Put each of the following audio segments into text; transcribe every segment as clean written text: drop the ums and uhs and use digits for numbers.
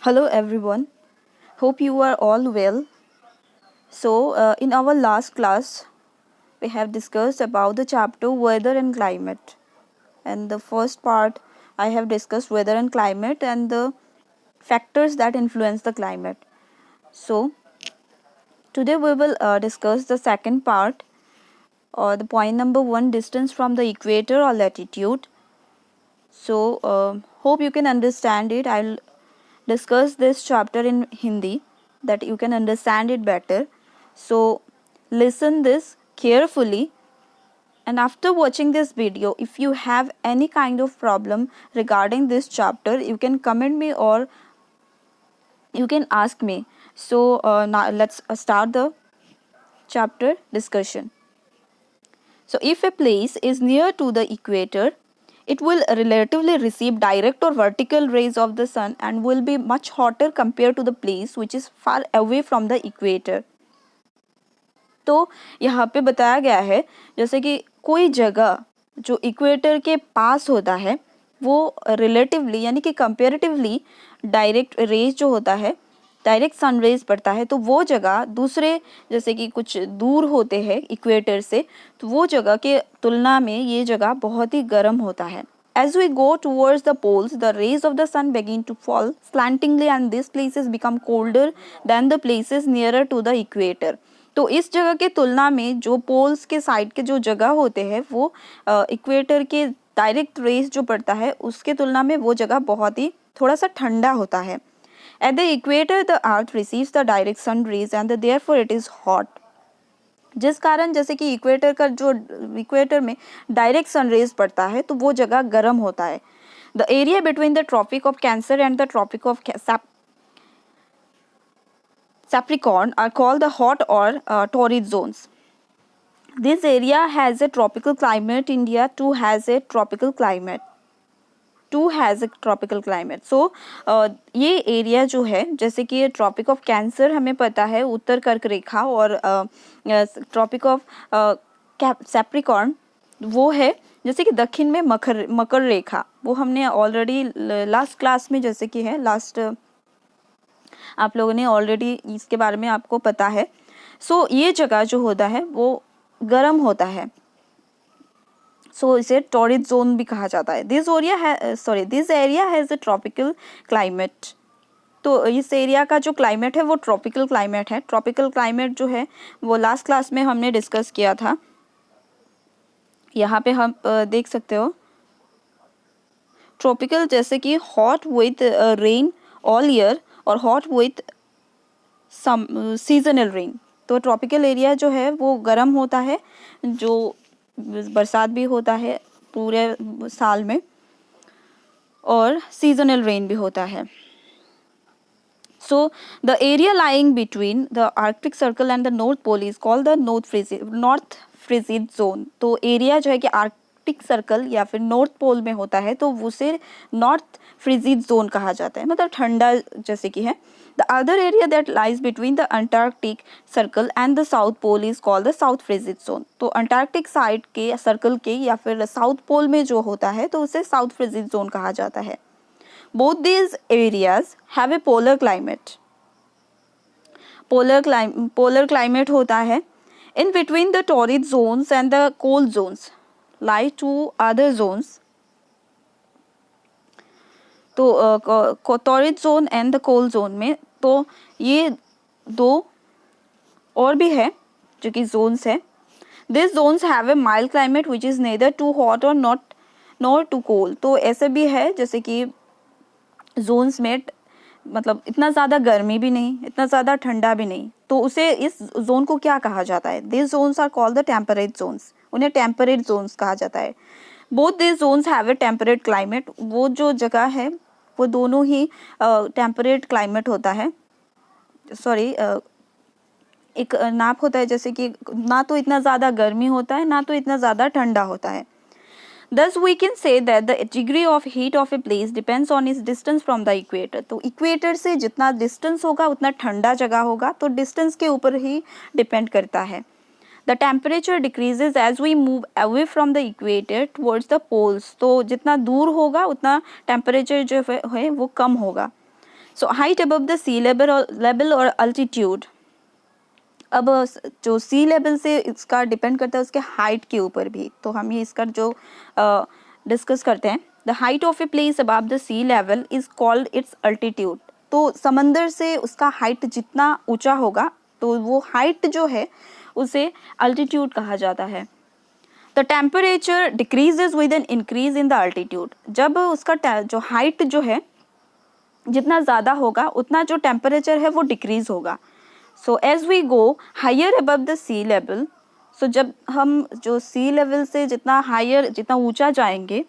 Hello everyone. Hope you are all well. In our last class, we have discussed about the chapter weather and climate. And the first part, I have discussed weather and climate and the factors that influence the climate. So, today we will discuss the second part, or the point number 1, distance from the equator or latitude. Hope you can understand it. I'll discuss this chapter in Hindi that you can understand it better. So listen this carefully, and after watching this video, if you have any kind of problem regarding this chapter, you can comment me or you can ask me. Now let's start the chapter discussion. So if a place is near to the equator, it will relatively receive direct or vertical rays of the sun and will be much hotter compared to the place which is far away from the equator. तो यहाँ पे बताया गया है जैसे कि कोई जगह जो इक्वेटर के पास होता है वो रिलेटिवली यानी कि कंपेरेटिवली डायरेक्ट रेज जो होता है, डायरेक्ट सन रेज पड़ता है, तो वो जगह दूसरे जैसे कि कुछ दूर होते हैं इक्वेटर से, तो वो जगह के तुलना में ये जगह बहुत ही गर्म होता है. As we go towards the poles, the rays of the sun begin to fall slantingly and these places become colder than the places nearer to the equator. तो इस जगह के तुलना में जो पोल्स के साइड के जो जगह होते हैं वो इक्वेटर के डायरेक्ट रेस जो पड़ता है उसके तुलना में वो जगह बहुत ही थोड़ा सा ठंडा होता है. At the equator, the earth receives the direct sun rays and therefore it is hot. जिस कारण जैसे कि इक्वेटर का जो इक्वेटर में डायरेक्ट सन रेज पड़ता है तो वो जगह गर्म होता है. The area between the Tropic of Cancer and the Tropic of Capricorn are called the hot or torrid zones. This area has a tropical climate. India too has a tropical climate. ये area जो है जैसे कि tropic of cancer हमें पता है उत्तर कर्क रेखा और ट्रॉपिक ऑफ कैप्रिकॉर्न वो है जैसे कि दक्षिण में मकर रेखा, वो हमने ऑलरेडी लास्ट क्लास में जैसे कि है लास्ट आप लोगों ने ऑलरेडी इसके बारे में आपको पता है. ये जगह जो होता है वो गर्म होता है, इसे टॉरिड जोन भी कहा जाता है. This area has a tropical climate. तो इस एरिया का जो क्लाइमेट है वो ट्रॉपिकल क्लाइमेट है. ट्रॉपिकल क्लाइमेट जो है वो लास्ट क्लास में हमने डिस्कस किया था. यहाँ पे हम देख सकते हो ट्रॉपिकल जैसे कि hot with rain all year और hot with some seasonal rain. तो ट्रॉपिकल एरिया जो है वो गर्म होता है, जो बरसात भी होता है पूरे साल में और सीजनल रेन भी होता है. So the area lying between the Arctic Circle and the North Pole is called the north frigid zone. तो एरिया जो है कि आर्कटिक सर्कल या फिर नॉर्थ पोल में होता है तो उसे नॉर्थ फ्रिजिड जोन कहा जाता है, मतलब ठंडा जैसे कि है. The other area that lies between the Antarctic Circle and the South Pole is called the South Frigid Zone. तो अंटार्कटिक साइड के सर्कल के या फिर साउथ पोल में जो होता है तो उसे साउथ फ्रिजिड जोन कहा जाता है. Both these areas have a polar climate. Polar climate होता है. In between the torrid zones and the cold zones lie two other zones. तो torrid zone and the cold zone में तो ये दो और भी है जो कि जोन्स है. This zones have a mild climate which is neither too hot और नॉट टू कोल्ड. तो ऐसे भी है जैसे कि जोन्स में मतलब इतना ज़्यादा गर्मी भी नहीं, इतना ज़्यादा ठंडा भी नहीं, तो उसे इस जोन को क्या कहा जाता है? This zones are called the temperate zones. उन्हें टेम्परेट जोन्स कहा जाता है. Both this zones have a temperate climate. वो जो जगह है वो दोनों ही टेम्परेट क्लाइमेट होता है. एक नाप होता है जैसे कि ना तो इतना ज़्यादा गर्मी होता है ना तो इतना ज़्यादा ठंडा होता है. Thus we can say that the degree of heat of a place depends on its distance from the equator. तो इक्वेटर से जितना डिस्टेंस होगा उतना ठंडा जगह होगा, तो डिस्टेंस के ऊपर ही डिपेंड करता है. The temperature decreases as we move away from the equator towards the poles. तो जितना दूर होगा उतना टेम्परेचर जो है वो कम होगा. So height above the sea level और अल्टीट्यूड, अब जो सी लेवल से इसका डिपेंड करता है उसके हाइट के ऊपर भी, तो हम ये इसका जो डिस्कस करते हैं। The height of a place above the sea level is called its altitude, तो समंदर से उसका हाइट जितना ऊंचा होगा तो वो हाइट जो है उसे अल्टीट्यूड कहा जाता है। The temperature decreases with an increase in the altitude, जब उसका जो हाइट जो है जितना ज़्यादा होगा उतना जो टेम्परेचर है वो डिक्रीज होगा। So as we go higher above the sea level, so जब हम जो सी लेवल से जितना हायर जितना ऊंचा जाएंगे,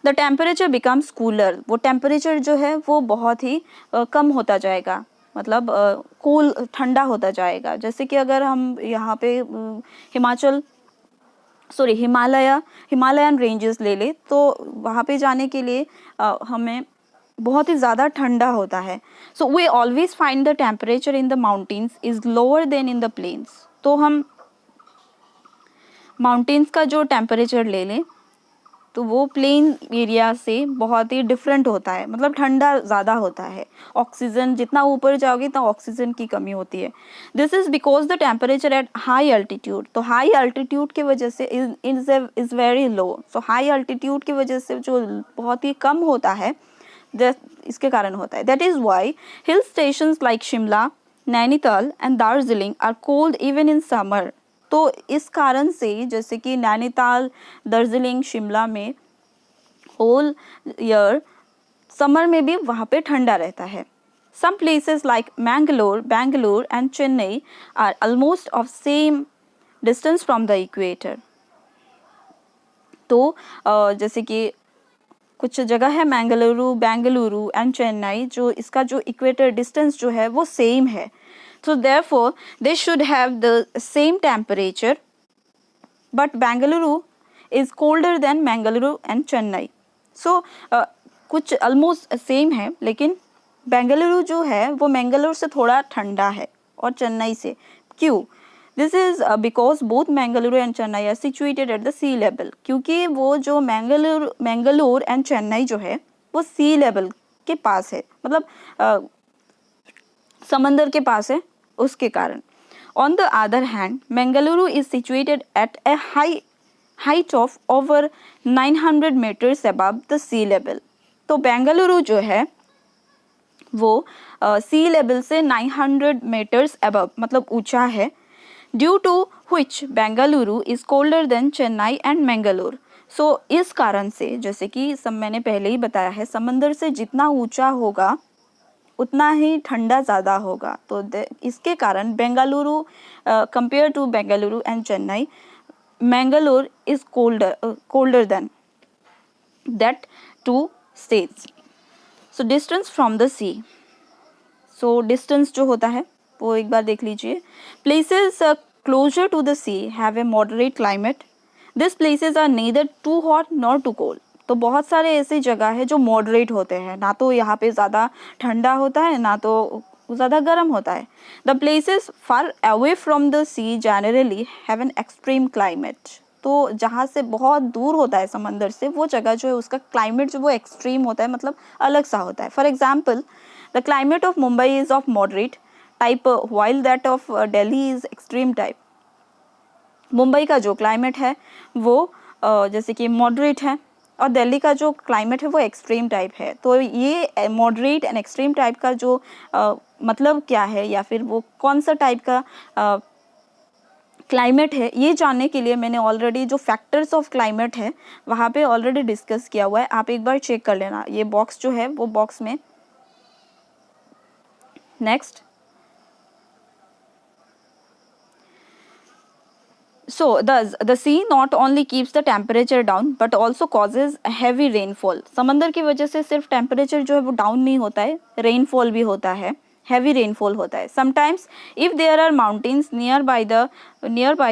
द टेम्परेचर बिकम्स कूलर, वो टेम्परेचर जो है वो बहुत ही कम होता जाएगा, मतलब कूल ठंडा होता जाएगा। जैसे कि अगर हम यहाँ पे हिमालयन रेंजेस ले ले तो वहाँ पे जाने के लिए हमें बहुत ही ज़्यादा ठंडा होता है। So we always find the temperature in the mountains is lower than in the plains, तो हम माउंटेन्स का जो टेम्परेचर ले लें तो वो प्लेन एरिया से बहुत ही डिफरेंट होता है, मतलब ठंडा ज़्यादा होता है। ऑक्सीजन जितना ऊपर जाओगे तो ऑक्सीजन की कमी होती है। This is because the temperature at high altitude, तो हाई अल्टीट्यूड की वजह से is very low, so high altitude की वजह से जो बहुत ही कम होता है इसके कारण होता है। That is why hill stations like Shimla, Nainital and Darjeeling are cold even in summer, तो इस कारण से जैसे कि नैनीताल, दार्जिलिंग, शिमला में होल ईयर समर में भी वहाँ पे ठंडा रहता है। Some places like Bangalore and Chennai are almost of same distance from the equator, तो जैसे कि कुछ जगह है बेंगलुरु एंड चेन्नई जो इसका जो इक्वेटर डिस्टेंस जो है वो सेम है, so therefore they should have the same temperature, but Bengaluru is colder than Mangaluru and Chennai, so कुछ almost सेम है, लेकिन बेंगलुरु जो है वो मैंगलोर से थोड़ा ठंडा है और चेन्नई से। क्यों? This is because both Mangaluru and Chennai are situated at the sea level, क्योंकि वो जो मैंगलोर एंड चेन्नई जो है वो सी लेवल के पास है, मतलब समंदर के पास है, उसके कारण। On the other hand Mangaluru is situated at a height of over 900 metres above the sea level, तो बेंगलुरु जो है वो सी लेवल से 900 मीटर्स अबव मतलब ऊंचा है। Due to which Bengaluru is colder than Chennai and Mangalore, so इस कारण से जैसे कि मैंने पहले ही बताया है, समंदर से जितना ऊंचा होगा उतना ही ठंडा ज़्यादा होगा, तो इसके कारण Bengaluru compare to Bengaluru and Chennai, Mangalore is colder than that two states. So distance from the sea, so distance जो होता है वो एक बार देख लीजिए। Places closer to the sea have a moderate climate, this places are neither too hot nor too cold, तो बहुत सारे ऐसी जगह है जो मॉडरेट होते हैं, ना तो यहाँ पे ज़्यादा ठंडा होता है ना तो ज़्यादा गर्म होता है। The places far away from the sea generally have an extreme climate, तो जहाँ से बहुत दूर होता है समंदर से वो जगह जो है उसका क्लाइमेट जो वो एक्सट्रीम होता है, मतलब अलग सा होता है। For example the climate of Mumbai is of moderate type while that of Delhi is extreme type. Mumbai का जो क्लाइमेट है वो जैसे कि मॉडरेट है और दिल्ली का जो क्लाइमेट है वो एक्सट्रीम टाइप है। तो ये मॉडरेट एंड एक्सट्रीम टाइप का जो मतलब क्या है या फिर वो कौन सा टाइप का क्लाइमेट है, ये जानने के लिए मैंने ऑलरेडी जो फैक्टर्स ऑफ क्लाइमेट है वहाँ पे ऑलरेडी डिस्कस किया हुआ है, आप एक बार चेक कर लेना। ये बॉक्स जो है वो बॉक्स में next. So the sea not only keeps the temperature down but also causes heavy rainfall. समंदर की वजह से सिर्फ टेम्परेचर जो है वो डाउन नहीं होता है, रेनफॉल भी होता है, heavy rainfall होता है। Sometimes if there are mountains nearby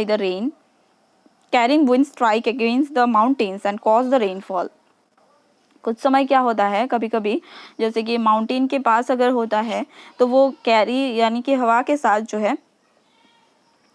the rain carrying wind strike against the mountains and cause the rainfall. कुछ समय क्या होता है कभी कभी जैसे कि माउंटेन के पास अगर होता है तो वो कैरी यानी कि हवा के साथ जो है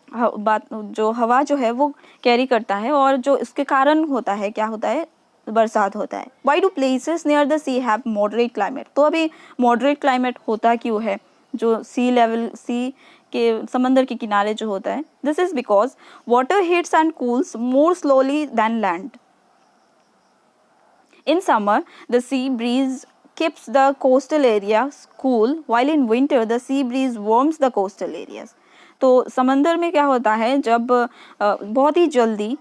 हवा जो है वो कैरी करता है और जो इसके कारण होता है क्या होता है बरसात होता है. Why do places near the sea have moderate climate? तो अभी moderate climate होता क्यों है जो sea के समंदर के किनारे जो होता है? This is because water heats and cools more slowly than land. In summer, the sea breeze keeps the coastal areas cool, while in winter the sea breeze warms the coastal areas. तो समंदर में क्या होता है, जब बहुत ही जल्दी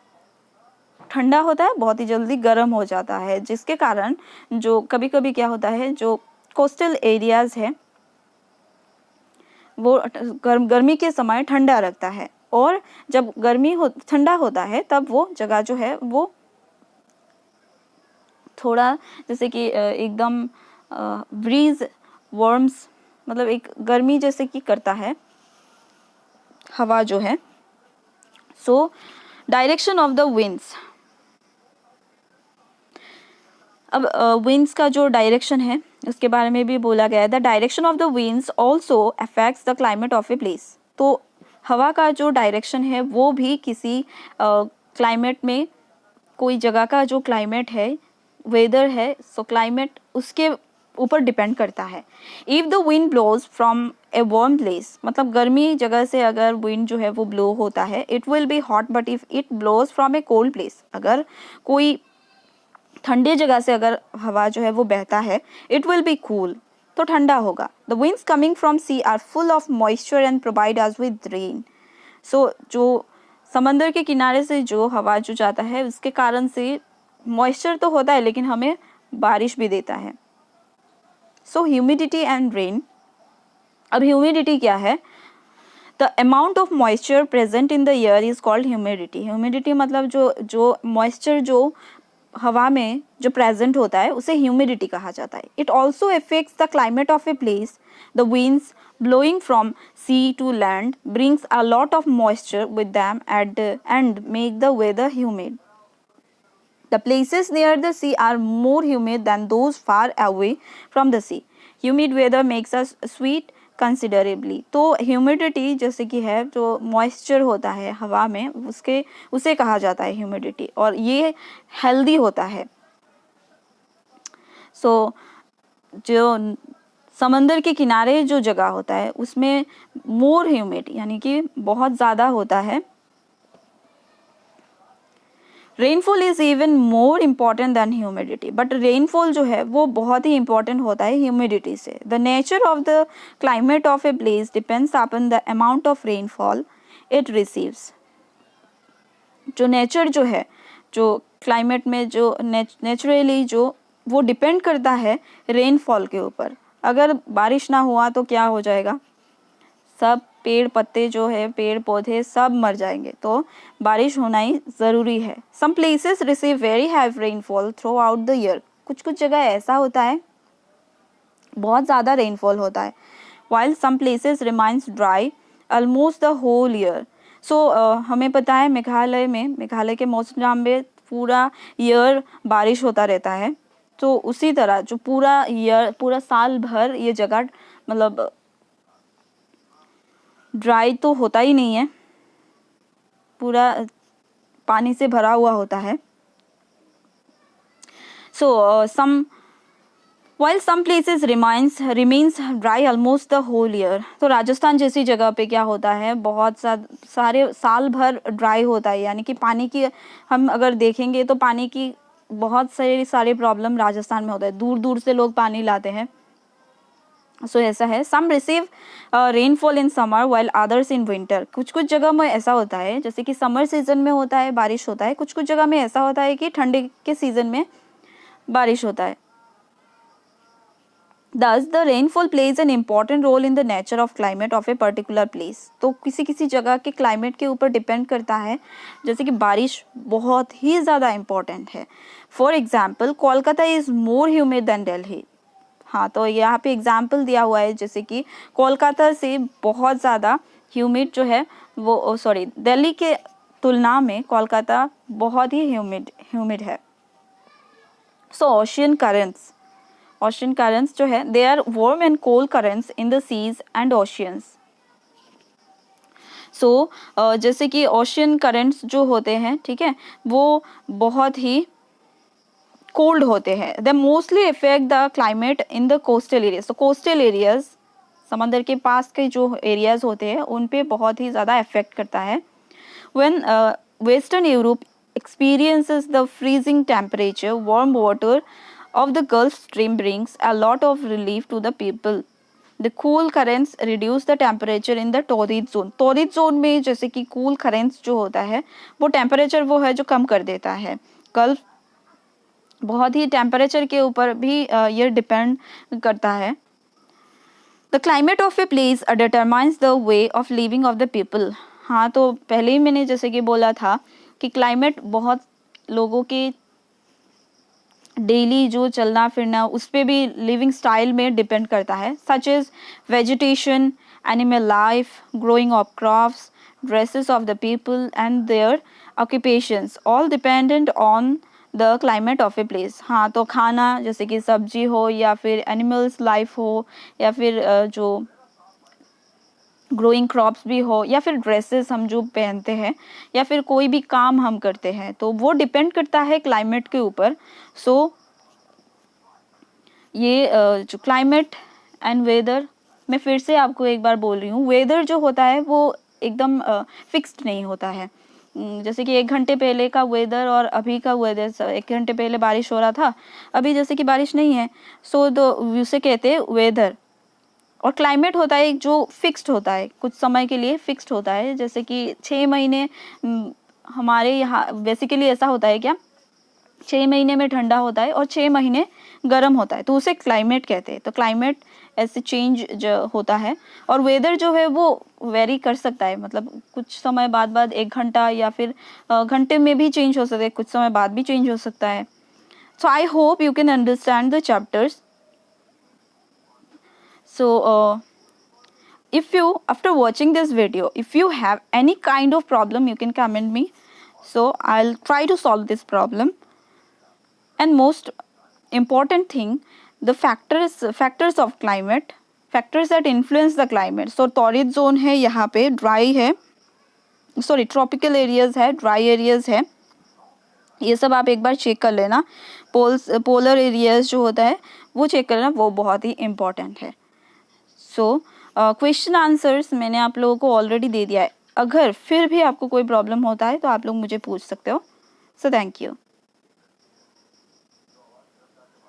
ठंडा होता है, बहुत ही जल्दी गर्म हो जाता है, जिसके कारण जो कभी कभी क्या होता है, जो कोस्टल एरियाज है वो गर्मी के समय ठंडा रखता है, और जब ठंडा होता है तब वो जगह जो है वो थोड़ा जैसे कि एकदम ब्रीज वार्म्स, मतलब एक गर्मी जैसे कि करता है हवा जो है. So direction of the winds. अब विंड्स का जो डायरेक्शन है उसके बारे में भी बोला गया है. The direction of the winds also affects the climate of a place. तो हवा का जो डायरेक्शन है वो भी किसी क्लाइमेट में, कोई जगह का जो क्लाइमेट है, वेदर है, सो क्लाइमेट उसके ऊपर डिपेंड करता है. If the wind blows from a warm place, मतलब गर्मी जगह से अगर विंड जो है वो ब्लो होता है, it will be hot. But if it blows from a cold place, अगर कोई ठंडे जगह से अगर हवा जो है वो बहता है, इट विल बी कूल, तो ठंडा होगा. The winds coming from sea are full of moisture and provide us with rain. So जो समंदर के किनारे से जो हवा जो जाता है उसके कारण से मॉइस्चर तो होता है लेकिन हमें बारिश भी देता है. सो ह्यूमिडिटी एंड रेन. अब ह्यूमिडिटी क्या है? The amount of moisture present in the air is called humidity. Humidity मतलब जो मॉइस्चर जो हवा में जो प्रेजेंट होता है उसे ह्यूमिडिटी कहा जाता है. It also affects the climate of a place. The winds blowing from sea to land brings a lot of moisture with them and make the weather humid. The places near the sea are more humid than those far away from the sea. Humid weather makes us sweat considerably. तो humidity जैसे कि है जो moisture होता है हवा में उसे कहा जाता है ह्यूमिडिटी, और ये हेल्दी होता है. सो जो समंदर के किनारे जो जगह होता है उसमें मोर ह्यूमिड यानी कि बहुत ज़्यादा होता है. Rainfall is even more important than humidity. But rainfall जो है वो बहुत ही इम्पॉर्टेंट होता है ह्यूमिडिटी से. The nature of the climate of a place depends upon the amount of rainfall it receives. जो नेचर जो है, जो क्लाइमेट में जो नेचुरली जो वो डिपेंड करता है रेनफॉल के ऊपर. अगर बारिश ना हुआ तो क्या हो जाएगा? सब पेड़ पत्ते जो है, पेड़ पौधे सब मर जाएंगे. तो बारिश होना ही ज़रूरी है. Some places receive very heavy rainfall throughout the year. कुछ जगह ऐसा होता है बहुत ज़्यादा रेनफॉल होता है. While some places remains dry almost the whole year. So हमें पता है मेघालय के मौसम में पूरा ईयर बारिश होता रहता है. तो उसी तरह जो पूरा साल भर ये जगह मतलब ड्राई तो होता ही नहीं है, पूरा पानी से भरा हुआ होता है. सो while some places remains dry almost the whole year. तो राजस्थान जैसी जगह पे क्या होता है, बहुत सारे साल भर ड्राई होता है. यानी कि पानी की हम अगर देखेंगे तो पानी की बहुत सारे प्रॉब्लम राजस्थान में होता है. दूर दूर से लोग पानी लाते हैं. सो ऐसा है. Some receive rainfall in summer while others in winter. कुछ जगह में ऐसा होता है जैसे कि समर सीजन में होता है बारिश होता है. कुछ जगह में ऐसा होता है कि ठंडे के सीजन में बारिश होता है. Thus, the rainfall plays an important role in the nature of climate of a particular place. तो किसी जगह के क्लाइमेट के ऊपर डिपेंड करता है. जैसे कि बारिश बहुत ही ज़्यादा इम्पॉर्टेंट है. For example Kolkata is more humid than Delhi. हाँ, तो यहाँ पे एग्जाम्पल दिया हुआ है जैसे कि कोलकाता से बहुत ज़्यादा ह्यूमिड जो है वो दिल्ली के तुलना में कोलकाता बहुत ही ह्यूमिड है. सो ओशियन करंट्स जो है they are warm and cold currents in the seas and oceans. So जैसे कि ओशियन करंट्स जो होते हैं, ठीक है, वो बहुत ही कोल्ड होते हैं. They mostly effect the climate in the coastal areas. तो कोस्टल एरियाज, समंदर के पास के जो एरियाज होते हैं उन पे बहुत ही ज़्यादा इफेक्ट करता है. When western Europe experiences the freezing temperature, warm water of the Gulf Stream brings a lot of relief to the people. The cool currents reduce the temperature in the torrid zone. torrid zone में जैसे कि cool currents जो होता है वो temperature वो है जो कम कर देता है. गल्फ बहुत ही टेम्परेचर के ऊपर भी ये डिपेंड करता है. The climate of a place determines the way of living of the people. हाँ, तो पहले ही मैंने जैसे कि बोला था कि क्लाइमेट बहुत लोगों के डेली जो चलना फिरना उस पर भी लिविंग स्टाइल में डिपेंड करता है. Such is vegetation, animal life, growing of crops, dresses of the people and their occupations all dependent on the climate of a place. हाँ, तो खाना जैसे कि सब्जी हो या फिर एनिमल्स लाइफ हो या फिर जो ग्रोइंग क्रॉप्स भी हो या फिर ड्रेसेस हम जो पहनते हैं या फिर कोई भी काम हम करते हैं तो वो डिपेंड करता है क्लाइमेट के ऊपर. सो ये जो क्लाइमेट एंड वेदर, मैं फिर से आपको एक बार बोल रही हूँ, वेदर जो होता है वो एकदम फिक्स्ड नहीं होता है. जैसे कि 1 घंटे पहले का वेदर और अभी का वेदर, 1 घंटे पहले बारिश हो रहा था, अभी जैसे कि बारिश नहीं है, सो तो उसे कहते हैं वेदर. और क्लाइमेट होता है एक जो फिक्स्ड होता है, कुछ समय के लिए फिक्स्ड होता है. जैसे कि 6 महीने हमारे यहाँ बेसिकली ऐसा होता है क्या, 6 महीने में ठंडा होता है और 6 महीने गर्म होता है, तो उसे क्लाइमेट कहते हैं. तो क्लाइमेट ऐसे चेंज जो होता है. और वेदर जो है वो वेरी कर सकता है, मतलब कुछ समय बाद 1 घंटा या फिर घंटे में भी चेंज हो सकता है, कुछ समय बाद भी चेंज हो सकता है. So I hope you can understand the chapters. So if you, after watching this video, if you have any kind of problem, you can comment me, so I'll try to solve this problem. And most important thing, the factors of climate, factors that influence the climate. So torrid zone है, यहाँ पे dry है, sorry tropical areas है, dry areas है, ये सब आप एक बार चेक कर लेना. पोलर एरियाज जो होता है वो चेक करना, वो बहुत ही इम्पॉर्टेंट है. सो क्वेश्चन आंसर्स मैंने आप लोगों को ऑलरेडी दे दिया है. अगर फिर भी आपको कोई प्रॉब्लम होता है तो आप लोग मुझे पूछ सकते हो. So thank you.